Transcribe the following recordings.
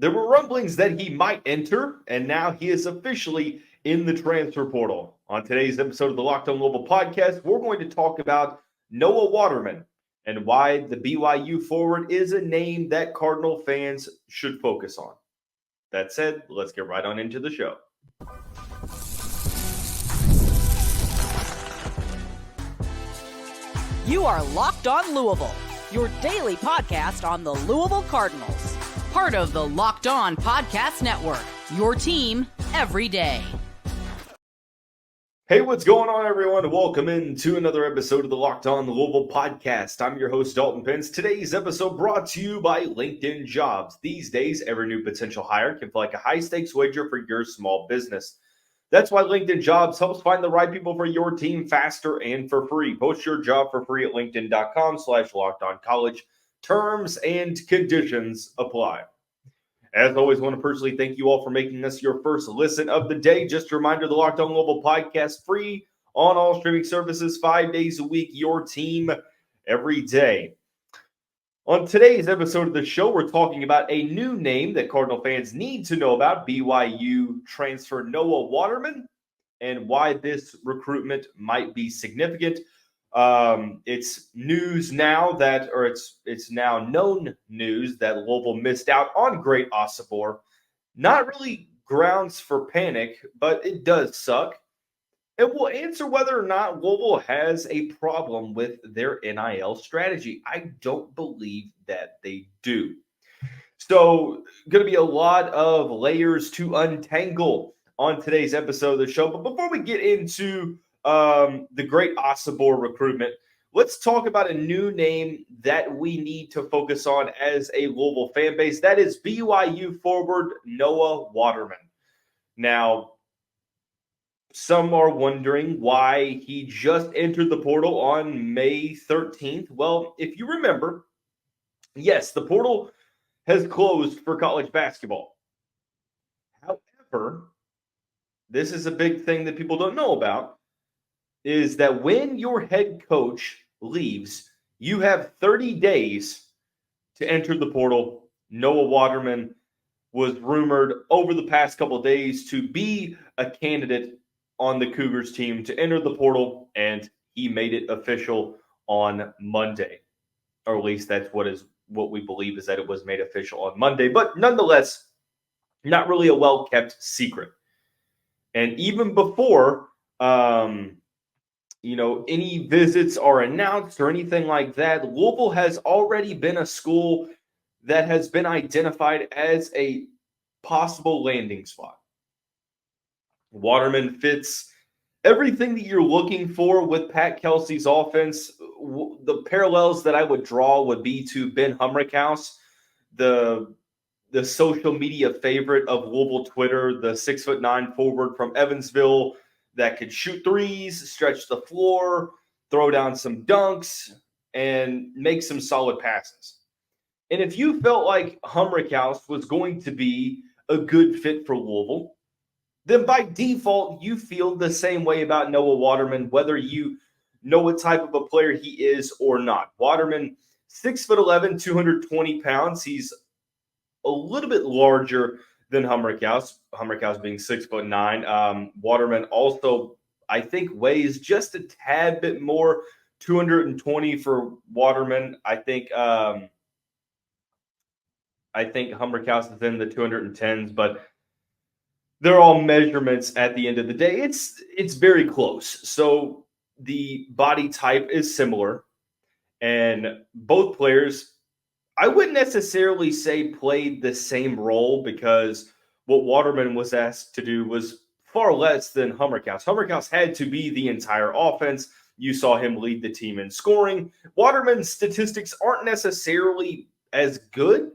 there were rumblings that he might enter, and now he is officially in the transfer portal. On today's episode of the Locked On Louisville podcast, we're going to talk about Noah Waterman and why the BYU forward is a name that Cardinal fans should focus on. That said, let's get right on into the show. You are Locked On Louisville, your daily podcast on the Louisville Cardinals. Part of the Locked On Podcast Network, your team every day. Hey, what's going on, everyone? Welcome into another episode of the Locked On Louisville podcast. I'm your host, Dalton Pence. Today's episode brought to you by LinkedIn Jobs. These days, every new potential hire can feel like a high-stakes wager for your small business. That's why LinkedIn Jobs helps find the right people for your team faster and for free. Post your job for free at linkedin.com/lockedoncollege. Terms and conditions apply. As always, I want to personally thank you all for making this your first listen of the day. Just a reminder, the Locked On Louisville podcast, free on all streaming services, 5 days a week, your team every day. On today's episode of the show, we're talking about a new name that Cardinal fans need to know about, BYU transfer Noah Waterman, and why this recruitment might be significant. It's news now that, or it's now known news that Louisville missed out on Great Osobor. Not really grounds for panic, but it does suck. And we'll answer whether or not Louisville has a problem with their NIL strategy. I don't believe that they do. So, going to be a lot of layers to untangle on today's episode of the show. But before we get into the Great Osobor recruitment, let's talk about a new name that we need to focus on as a Louisville fan base. That is BYU forward Noah Waterman. Now, some are wondering why he just entered the portal on May 13th. Well, if you remember, yes, the portal has closed for college basketball. However, this is a big thing that people don't know about, is that when your head coach leaves, you have 30 days to enter the portal. Noah Waterman was rumored over the past couple of days to be a candidate on the Cougars team to enter the portal, and he made it official on Monday. Or at least that's what we believe is that it was made official on Monday. But nonetheless, not really a well-kept secret. And even before any visits are announced or anything like that, Louisville has already been a school that has been identified as a possible landing spot. Waterman fits everything that you're looking for with Pat Kelsey's offense. The parallels that I would draw would be to Ben Humrickhouse, the social media favorite of Louisville Twitter, the 6'9" forward from Evansville that could shoot threes, stretch the floor, throw down some dunks, and make some solid passes. And if you felt like Humrickhouse was going to be a good fit for Louisville, then by default, you feel the same way about Noah Waterman, whether you know what type of a player he is or not. Waterman, 6'11", 220 pounds. He's a little bit larger than Humrickhouse being 6'9". Waterman also, I think, weighs just a tad bit more, 220 for Waterman. I think Humrickhouse is in the 210s, but they're all measurements at the end of the day. It's very close. So the body type is similar, and both players, I wouldn't necessarily say played the same role, because what Waterman was asked to do was far less than Humrickhouse. Humrickhouse had to be the entire offense. You saw him lead the team in scoring. Waterman's statistics aren't necessarily as good,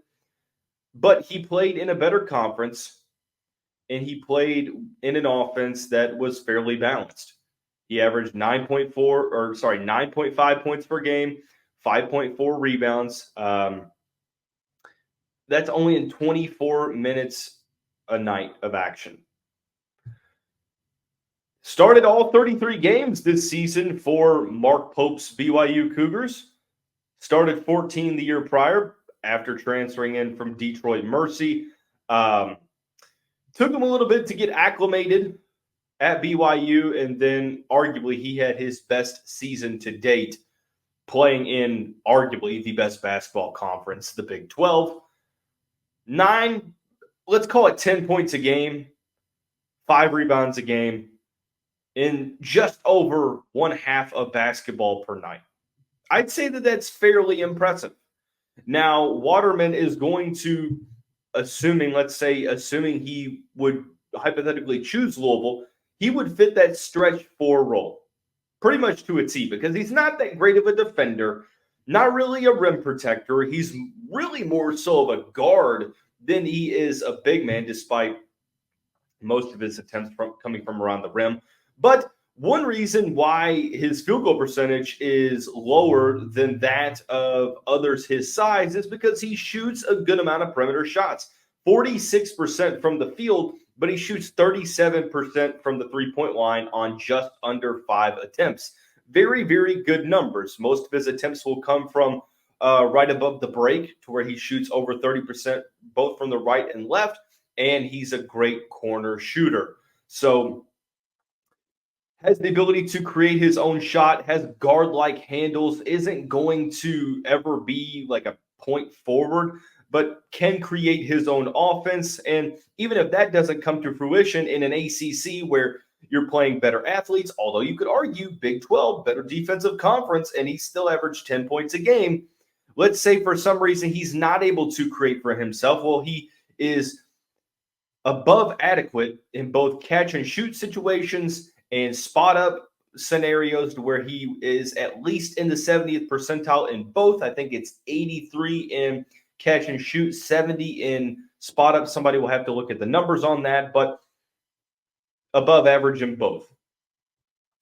but he played in a better conference, and he played in an offense that was fairly balanced. He averaged 9.5 points per game, 5.4 rebounds. That's only in 24 minutes a night of action. Started all 33 games this season for Mark Pope's BYU Cougars. Started 14 the year prior after transferring in from Detroit Mercy. Took him a little bit to get acclimated at BYU, and then arguably he had his best season to date playing in arguably the best basketball conference, the Big 12. 9, let's call it 10 points a game, 5 rebounds a game, in just over 1/2 of basketball per night. I'd say that that's fairly impressive. Now, Waterman is going to, assuming he would hypothetically choose Louisville, he would fit that stretch 4 role pretty much to a T, because he's not that great of a defender, not really a rim protector. He's really more so of a guard than he is a big man, despite most of his attempts coming from around the rim. But one reason why his field goal percentage is lower than that of others his size is because he shoots a good amount of perimeter shots. 46% from the field, but he shoots 37% from the three-point line on just under 5 attempts. Very, very good numbers. Most of his attempts will come from right above the break, to where he shoots over 30% both from the right and left, and he's a great corner shooter. So has the ability to create his own shot, has guard-like handles, isn't going to ever be like a point forward, but can create his own offense. And even if that doesn't come to fruition in an ACC where you're playing better athletes, although you could argue Big 12, better defensive conference, and he still averaged 10 points a game. Let's say for some reason he's not able to create for himself. Well, he is above adequate in both catch and shoot situations and spot up scenarios, to where he is at least in the 70th percentile in both. I think it's 83 in catch and shoot, 70 in spot up. Somebody will have to look at the numbers on that, but above average in both.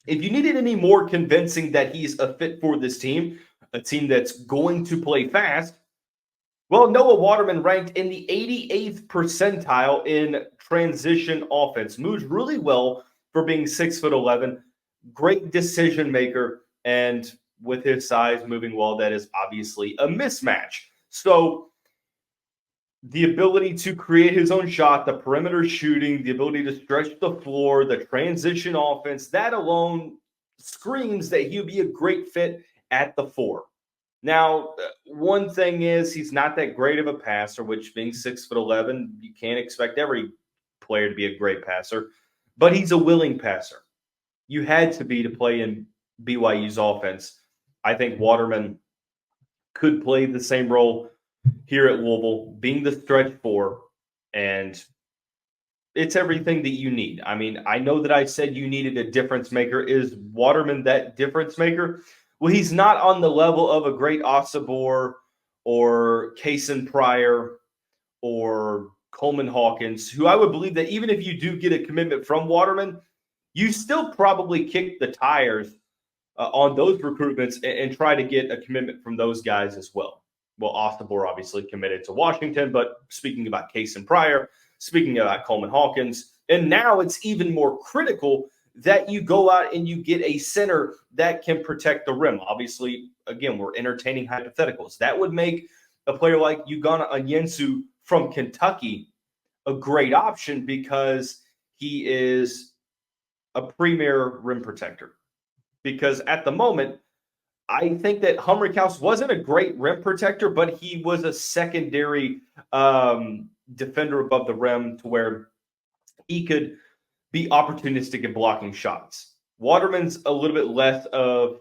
If you needed any more convincing that he's a fit for this team, a team that's going to play fast, well, Noah Waterman ranked in the 88th percentile in transition offense. Moves really well for being 6'11", great decision maker, and with his size moving well, that is obviously a mismatch. So the ability to create his own shot, the perimeter shooting, the ability to stretch the floor, the transition offense, that alone screams that he'd be a great fit at the 4. Now, one thing is he's not that great of a passer, which being 6'11", you can't expect every player to be a great passer, but he's a willing passer. You had to be to play in BYU's offense. I think Waterman could play the same role here at Louisville, being the stretch 4, and it's everything that you need. I mean, I know that I said you needed a difference maker. Is Waterman that difference maker? Well, he's not on the level of a Great Osobor or Kason Pryor or Coleman Hawkins, who I would believe that even if you do get a commitment from Waterman, you still probably kick the tires on those recruitments and try to get a commitment from those guys as well. Well, Osobor obviously committed to Washington, but speaking about Kason Pryor, speaking about Coleman Hawkins, and now it's even more critical that you go out and you get a center that can protect the rim. Obviously, again, we're entertaining hypotheticals. That would make a player like Ugonna Onyenso from Kentucky a great option, because he is a premier rim protector. Because at the moment, I think that Humrickhouse wasn't a great rim protector, but he was a secondary defender above the rim, to where he could be opportunistic in blocking shots. Waterman's a little bit less of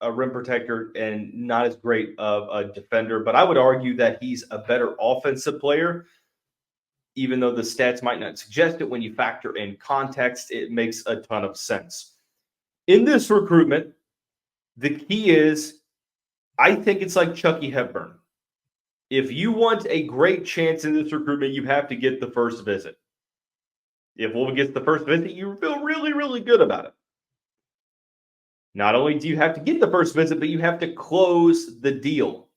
a rim protector and not as great of a defender, but I would argue that he's a better offensive player. Even though the stats might not suggest it, when you factor in context, it makes a ton of sense. In this recruitment, the key is, I think it's like Chucky Hepburn. If you want a great chance in this recruitment, you have to get the first visit. If Louisville gets the first visit, you feel really, really good about it. Not only do you have to get the first visit, but you have to close the deal.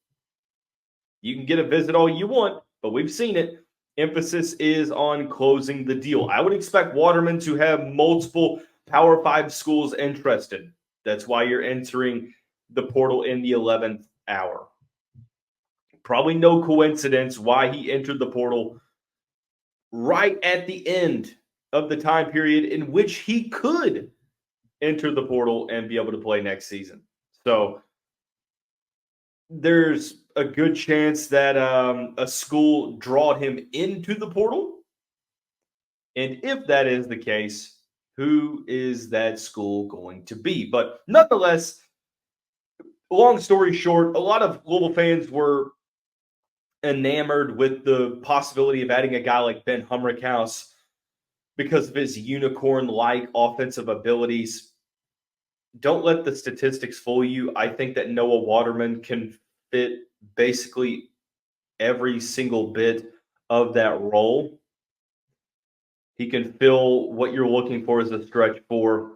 You can get a visit all you want, but we've seen it. Emphasis is on closing the deal. I would expect Waterman to have multiple Power 5 schools interested. That's why you're entering the portal in the 11th hour. Probably no coincidence why he entered the portal right at the end of the time period in which he could enter the portal and be able to play next season. So there's a good chance that a school drawed him into the portal. And if that is the case, who is that school going to be? But nonetheless, long story short, a lot of Louisville fans were enamored with the possibility of adding a guy like Ben Humrickhouse because of his unicorn-like offensive abilities. Don't let the statistics fool you. I think that Noah Waterman can fit basically every single bit of that role. He can fill what you're looking for as a stretch four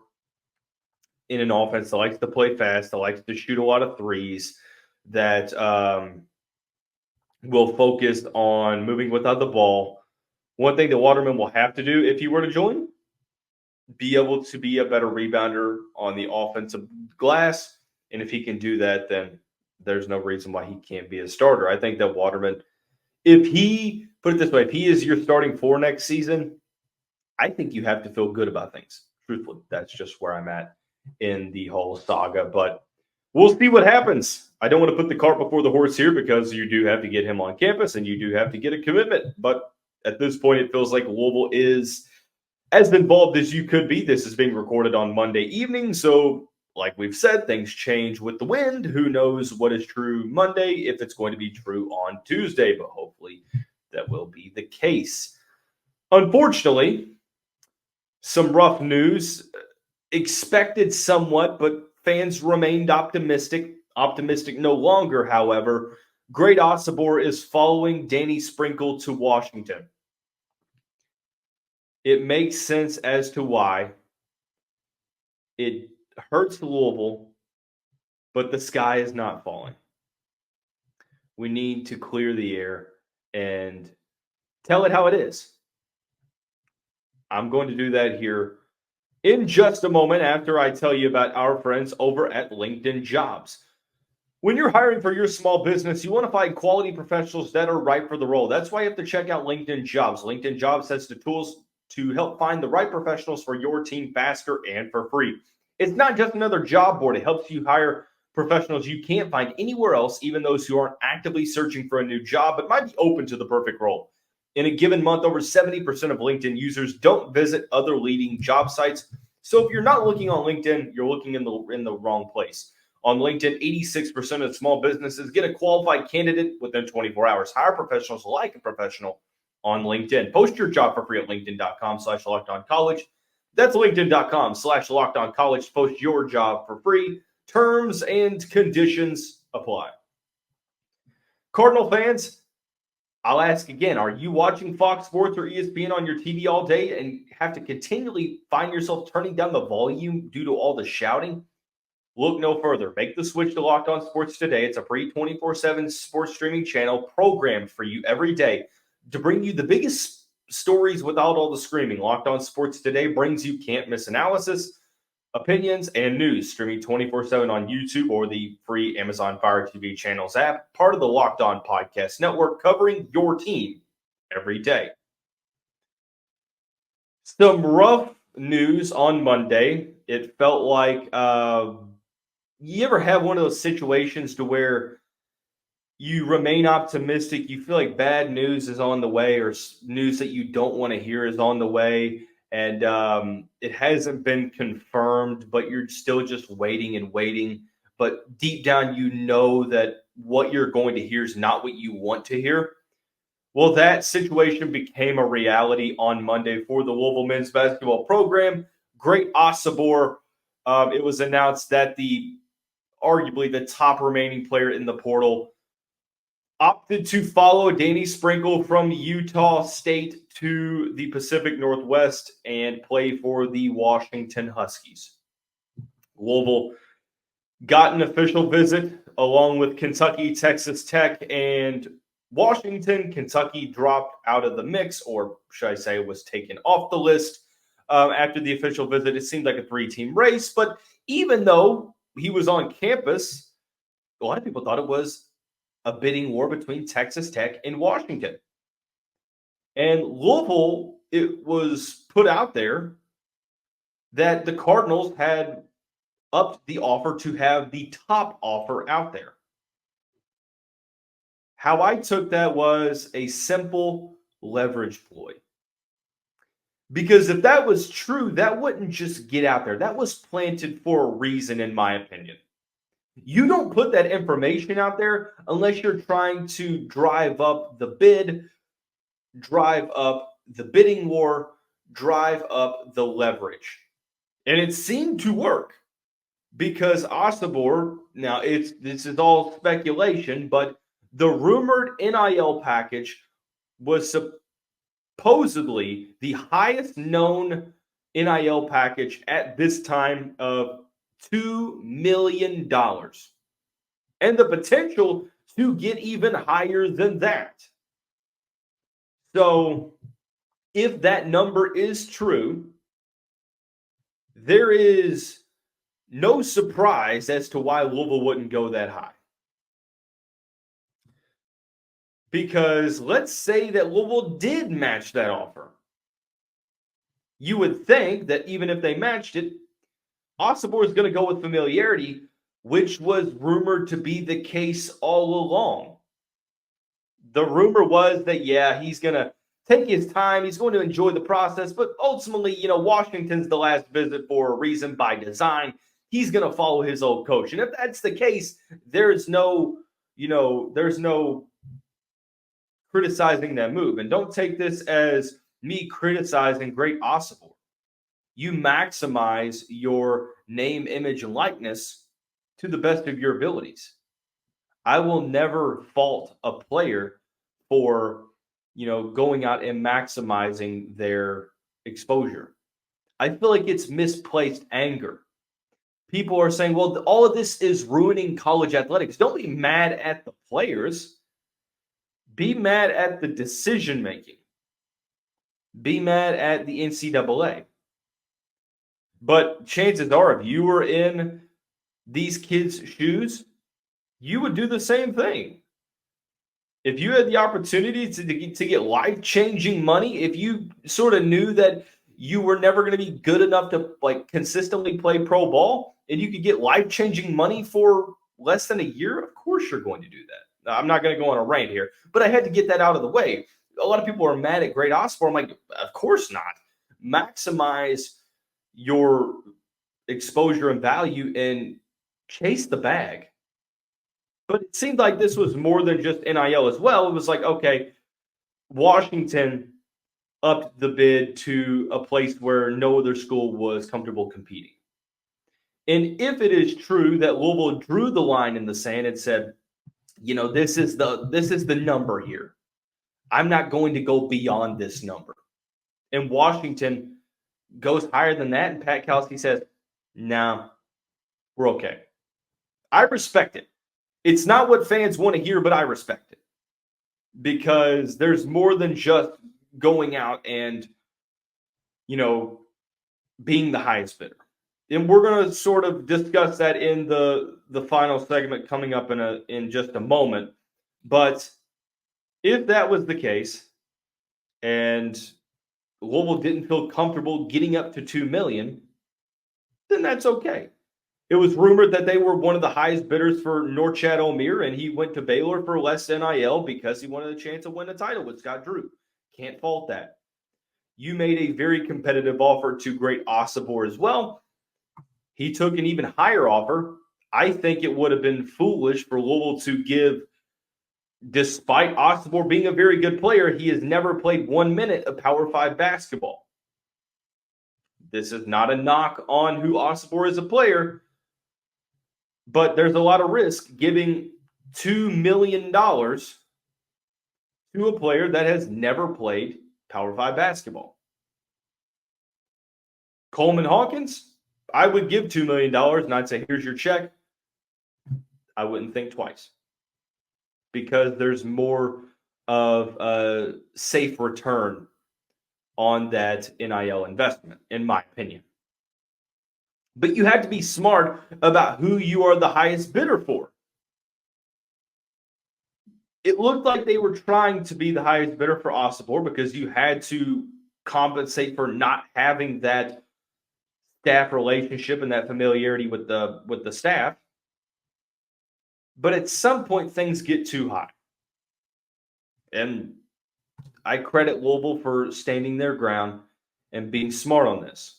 in an offense that likes to play fast, that likes to shoot a lot of threes, that will focus on moving without the ball. One thing that Waterman will have to do if he were to join, be able to be a better rebounder on the offensive glass. And if he can do that, then there's no reason why he can't be a starter. I think that Waterman, if he, put it this way, if he is your starting four next season, I think you have to feel good about things. Truthfully, that's just where I'm at in the whole saga. But we'll see what happens. I don't want to put the cart before the horse here because you do have to get him on campus and you do have to get a commitment. But at this point, it feels like Louisville is as involved as you could be. This is being recorded on Monday evening. So, like we've said, things change with the wind. Who knows what is true Monday, if it's going to be true on Tuesday. But hopefully that will be the case. Unfortunately, some rough news. Expected somewhat, but fans remained optimistic. Optimistic no longer, however. Great Osobor is following Danny Sprinkle to Washington. It makes sense as to why. It hurts Louisville, but the sky is not falling. We need to clear the air and tell it how it is. I'm going to do that here in just a moment after I tell you about our friends over at LinkedIn Jobs. When you're hiring for your small business, you want to find quality professionals that are right for the role. That's why you have to check out LinkedIn Jobs. LinkedIn Jobs has the tools to help find the right professionals for your team faster and for free. It's not just another job board. It helps you hire professionals you can't find anywhere else, even those who aren't actively searching for a new job but might be open to the perfect role. In a given month, over 70% of LinkedIn users don't visit other leading job sites. So if you're not looking on LinkedIn, you're looking in the wrong place. On LinkedIn, 86% of small businesses get a qualified candidate within 24 hours. Hire professionals like a professional on LinkedIn. Post your job for free at linkedin.com/lockedoncollege. That's linkedin.com/lockedoncollege to post your job for free. Terms and conditions apply. Cardinal fans, I'll ask again, are you watching Fox Sports or ESPN on your TV all day and have to continually find yourself turning down the volume due to all the shouting? Look no further. Make the switch to Locked On Sports today. It's a free 24/7 sports streaming channel programmed for you every day to bring you the biggest stories without all the screaming. Locked On Sports today brings you can't-miss analysis, opinions, and news, streaming 24/7 on YouTube or the free Amazon Fire TV channels app, part of the Locked On Podcast Network, covering your team every day. Some rough news on Monday. It felt like you ever have one of those situations to where you remain optimistic, you feel like bad news is on the way or news that you don't want to hear is on the way, and it hasn't been confirmed, but you're still just waiting and waiting. But deep down, you know that what you're going to hear is not what you want to hear. Well, that situation became a reality on Monday for the Louisville men's basketball program. Great Osobor. It was announced that arguably the top remaining player in the portal opted to follow Danny Sprinkle from Utah State to the Pacific Northwest and play for the Washington Huskies. Louisville got an official visit along with Kentucky, Texas Tech, and Washington. Kentucky dropped out of the mix, or should I say was taken off the list after the official visit. It seemed like a three-team race, but even though he was on campus, a lot of people thought it was a bidding war between Texas Tech and Washington. And Louisville, it was put out there that the Cardinals had upped the offer to have the top offer out there. How I took that was a simple leverage ploy. Because if that was true, that wouldn't just get out there. That was planted for a reason, in my opinion. You don't put that information out there unless you're trying to drive up the bid, drive up the bidding war, drive up the leverage. And it seemed to work because Osobor, now this is all speculation, but the rumored NIL package was supposedly the highest known NIL package at this time of $2 million. And the potential to get even higher than that. So if that number is true, there is no surprise as to why Louisville wouldn't go that high. Because let's say that Louisville did match that offer. You would think that even if they matched it, Osobor is going to go with familiarity, which was rumored to be the case all along. The rumor was that, yeah, he's going to take his time. He's going to enjoy the process. But ultimately, Washington's the last visit for a reason by design. He's going to follow his old coach. And if that's the case, there's no criticizing that move. And don't take this as me criticizing Great Osobor. You maximize your name, image, and likeness to the best of your abilities. I will never fault a player for, going out and maximizing their exposure. I feel like it's misplaced anger. People are saying, well, all of this is ruining college athletics. Don't be mad at the players. Be mad at the decision making. Be mad at the NCAA. But chances are, if you were in these kids' shoes, you would do the same thing. If you had the opportunity to get life-changing money, if you sort of knew that you were never going to be good enough to consistently play pro ball, and you could get life-changing money for less than a year, of course you're going to do that. Now, I'm not going to go on a rant here, but I had to get that out of the way. A lot of people are mad at Great Osobor. I'm like, of course not. Maximize your exposure and value and chase the bag. But it seemed like this was more than just NIL as well. It was like, okay, Washington upped the bid to a place where no other school was comfortable competing. And if it is true that Louisville drew the line in the sand and said, this is the number here. I'm not going to go beyond this number. And Washington goes higher than that, and Pat Kelsey says, no, we're okay. I respect it. It's not what fans want to hear, but I respect it. Because there's more than just going out and, being the highest bidder. And we're going to sort of discuss that in the final segment coming up in just a moment. But if that was the case, and Louisville didn't feel comfortable getting up to $2 million, then that's okay. It was rumored that they were one of the highest bidders for Norchad Omier, and he went to Baylor for less NIL because he wanted a chance to win a title with Scott Drew. Can't fault that. You made a very competitive offer to Great Osobor as well. He took an even higher offer. I think it would have been foolish for Louisville to give, despite Osobor being a very good player, he has never played 1 minute of Power 5 basketball. This is not a knock on who Osobor is a player, but there's a lot of risk giving $2 million to a player that has never played Power 5 basketball. Coleman Hawkins, I would give $2 million and I'd say, here's your check. I wouldn't think twice because there's more of a safe return on that NIL investment, in my opinion. But you have to be smart about who you are the highest bidder for. it looked like they were trying to be the highest bidder for Osobor because you had to compensate for not having that staff relationship and that familiarity with the staff. But at some point, things get too high. And I credit Louisville for standing their ground and being smart on this.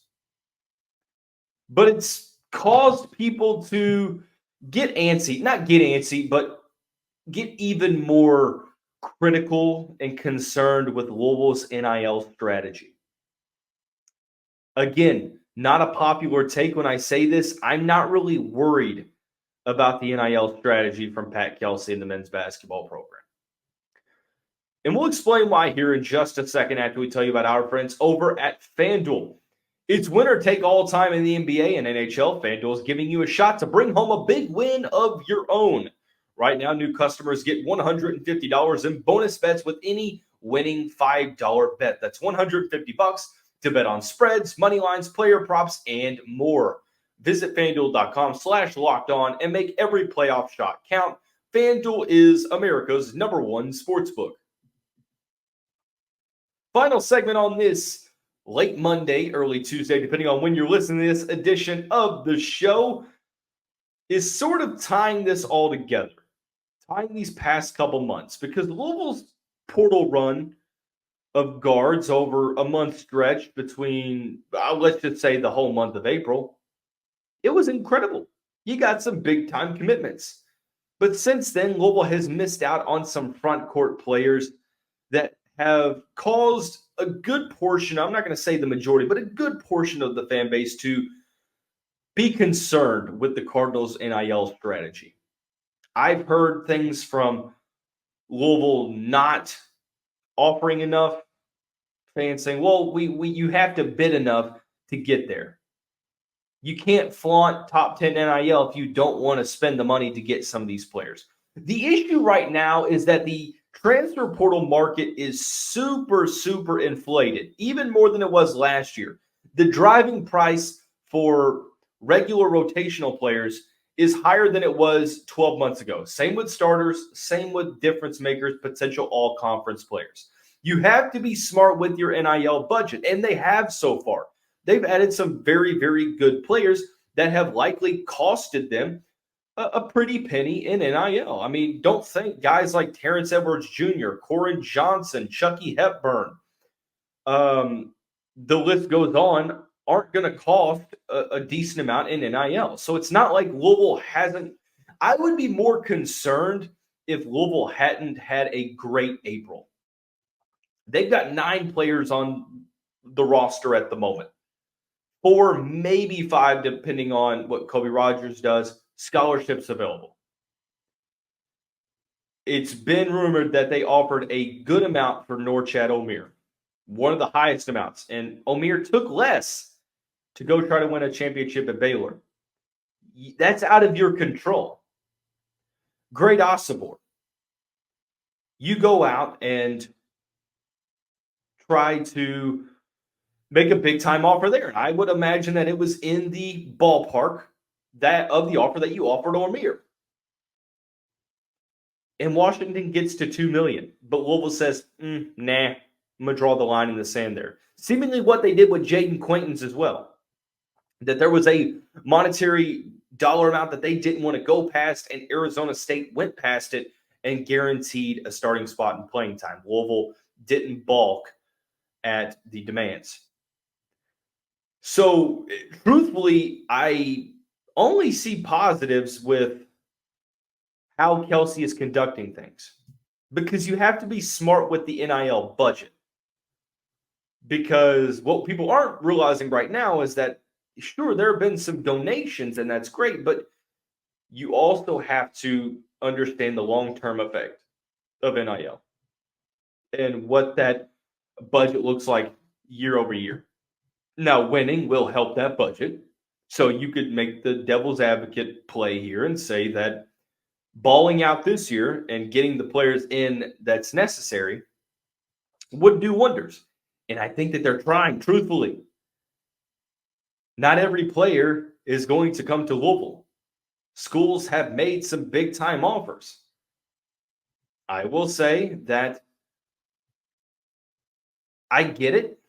But it's caused people to get antsy, not get antsy, but get even more critical and concerned with Louisville's NIL strategy. Again, not a popular take when I say this. I'm not really worried about the NIL strategy from Pat Kelsey and the men's basketball program. And we'll explain why here in just a second after we tell you about our friends over at FanDuel. It's winner take all time in the NBA and NHL. FanDuel is giving you a shot to bring home a big win of your own. Right now, new customers get $150 in bonus bets with any winning $5 bet. That's $150 to bet on spreads, money lines, player props, and more. Visit FanDuel.com/lockedon and make every playoff shot count. FanDuel is America's #1 sportsbook. Final segment on this late Monday, early Tuesday, depending on when you're listening to this edition of the show, is sort of tying this all together, tying these past couple months, because Louisville's portal run of guards over a month stretch between, let's just say the whole month of April, it was incredible. You got some big-time commitments. But since then, Louisville has missed out on some front court players that have caused a good portion, I'm not going to say the majority, but a good portion of the fan base to be concerned with the Cardinals NIL strategy. I've heard things from Louisville not offering enough, fans saying, well, you have to bid enough to get there. You can't flaunt top 10 NIL if you don't want to spend the money to get some of these players. The issue right now is that the transfer portal market is super, super inflated, even more than it was last year. The driving price for regular rotational players is higher than it was 12 months ago. Same with starters, same with difference makers, potential all-conference players. You have to be smart with your NIL budget, and they have so far. They've added some very, very good players that have likely costed them a pretty penny in NIL. I mean, don't think guys like Terrence Edwards Jr., Corin Johnson, Chucky Hepburn, the list goes on, aren't going to cost a decent amount in NIL. So it's not like Louisville hasn't. I would be more concerned if Louisville hadn't had a great April. They've got 9 players on the roster at the moment. 4, maybe 5, depending on what Kobe Rogers does, scholarships available. It's been rumored that they offered a good amount for Norchad Omier, one of the highest amounts, and Omier took less to go try to win a championship at Baylor. That's out of your control. Great Osobor. You go out and try to make a big-time offer there. And I would imagine that it was in the ballpark of the offer that you offered Omier. And Washington gets to $2 million, but Louisville says, nah, I'm going to draw the line in the sand there. Seemingly what they did with Jaden Quaintance as well, that there was a monetary dollar amount that they didn't want to go past, and Arizona State went past it and guaranteed a starting spot in playing time. Louisville didn't balk at the demands. So, truthfully, I only see positives with how Kelsey is conducting things, because you have to be smart with the NIL budget. Because what people aren't realizing right now is that, sure, there have been some donations, and that's great, but you also have to understand the long-term effect of NIL and what that budget looks like year over year. Now, winning will help that budget. So you could make the devil's advocate play here and say that balling out this year and getting the players in that's necessary would do wonders. And I think that they're trying, truthfully. Not every player is going to come to Louisville. Schools have made some big-time offers. I will say that I get it.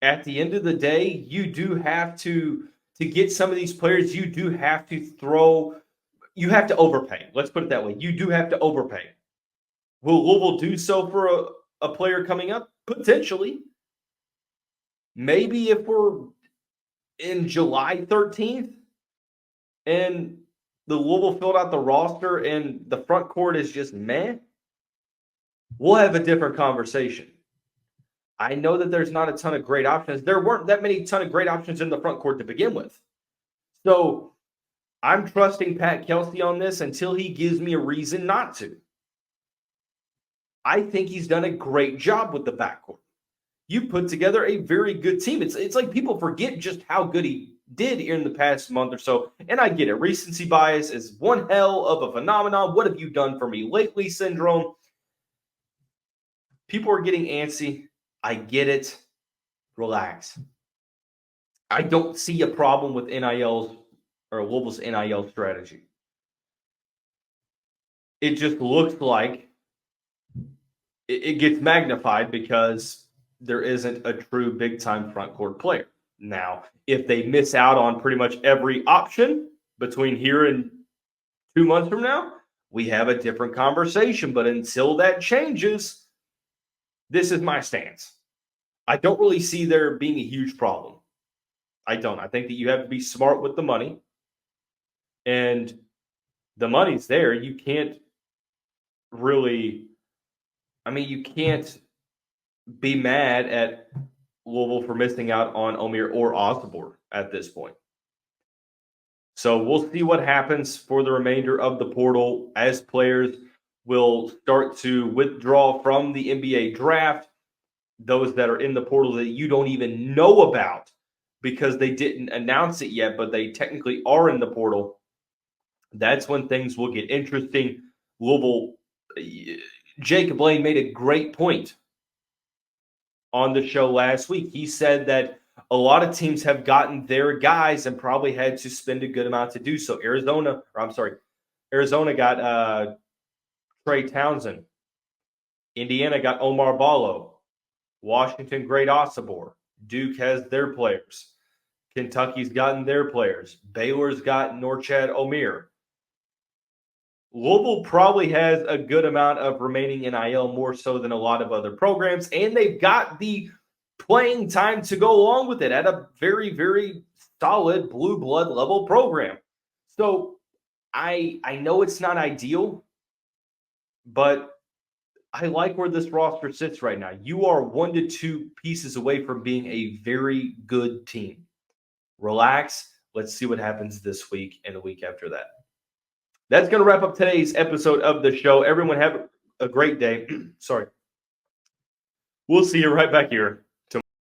At the end of the day, you do have to get some of these players, you do have to you have to overpay. Let's put it that way. You do have to overpay. Will Louisville do so for a player coming up? Potentially. Maybe if we're in July 13th and the Louisville filled out the roster and the front court is just meh, we'll have a different conversation. I know that there's not a ton of great options. There weren't that many ton of great options in the front court to begin with. So I'm trusting Pat Kelsey on this until he gives me a reason not to. I think he's done a great job with the backcourt. You put together a very good team. It's like people forget just how good he did in the past month or so. And I get it. Recency bias is one hell of a phenomenon. What have you done for me lately syndrome? People are getting antsy. I get it. Relax. I don't see a problem with NIL's or Louisville's NIL strategy. It just looks like it gets magnified because there isn't a true big-time front court player. Now, if they miss out on pretty much every option between here and 2 months from now, we have a different conversation. But until that changes, this is my stance. I don't really see there being a huge problem. I don't. I think that you have to be smart with the money. And the money's there. You can't really, you can't be mad at Louisville for missing out on Omier or Osobor at this point. So we'll see what happens for the remainder of the portal as players will start to withdraw from the NBA draft. Those that are in the portal that you don't even know about because they didn't announce it yet, but they technically are in the portal. That's when things will get interesting. Louisville, Jacob Lane made a great point on the show last week. He said that a lot of teams have gotten their guys and probably had to spend a good amount to do so. Arizona got Trey Townsend. Indiana got Omar Ballo. Washington, Great Osobor. Duke has their players. Kentucky's gotten their players. Baylor's got Norchad Omier. Louisville probably has a good amount of remaining NIL, more so than a lot of other programs, and they've got the playing time to go along with it at a very, very solid blue blood level program. So I know it's not ideal, but I like where this roster sits right now. You are 1 to 2 pieces away from being a very good team. Relax. Let's see what happens this week and the week after that. That's going to wrap up today's episode of the show. Everyone have a great day. Sorry. We'll see you right back here